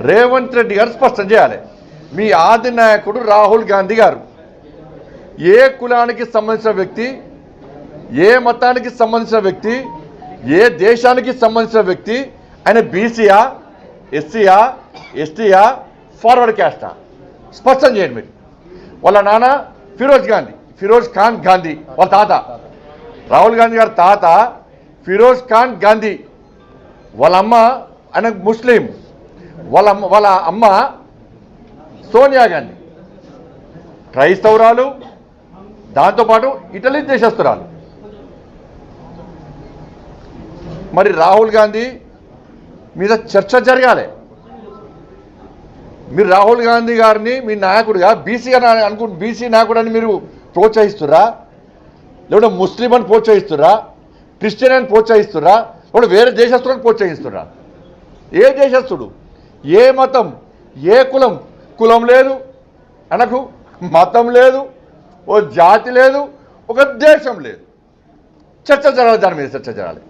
రేవంత్ రెడ్డి గారు స్పష్టం చేయాలి. మీ ఆది నాయకుడు రాహుల్ గాంధీ గారు ఏ కులానికి సంబంధించిన వ్యక్తి, ఏ మతానికి సంబంధించిన వ్యక్తి, ఏ దేశానికి సంబంధించిన వ్యక్తి, ఆయన బీసీయా, ఎస్సీయా, ఎస్టీయా, ఫార్వర్డ్ క్యాస్టా? స్పష్టం చేయండి మీరు. వాళ్ళ నాన్న ఫిరోజ్ ఖాన్ గాంధీ, వాళ్ళ తాత రాహుల్ గాంధీ గారి తాత ఫిరోజ్ ఖాన్ గాంధీ, వాళ్ళ అమ్మ ఆయన ముస్లిం, వాళ్ళ అమ్మ సోనియా గాంధీ క్రైస్తవురాలు, దాంతోపాటు ఇటలీ దేశస్తురాలు. మరి రాహుల్ గాంధీ మీద చర్చ జరగాలి. మీరు రాహుల్ గాంధీ గారిని మీ నాయకుడిగా బీసీ అని బీసీ నాయకుడు అని మీరు ప్రోత్సహిస్తురా, లేకుంటే ముస్లిం అని ప్రోత్సహిస్తురా, క్రిస్టియన్ అని ప్రోత్సహిస్తురా, లేకుంటే వేరే దేశస్తులను ప్రోత్సహిస్తురా? ఏ దేశస్తుడు, ఏ మతం, ఏ కులం? కులం లేదు అనకు, మతం లేదు, ఓ జాతి లేదు, ఒక దేశం లేదు. చర్చ జరగాలి, దాని మీద చర్చ జరగాలి.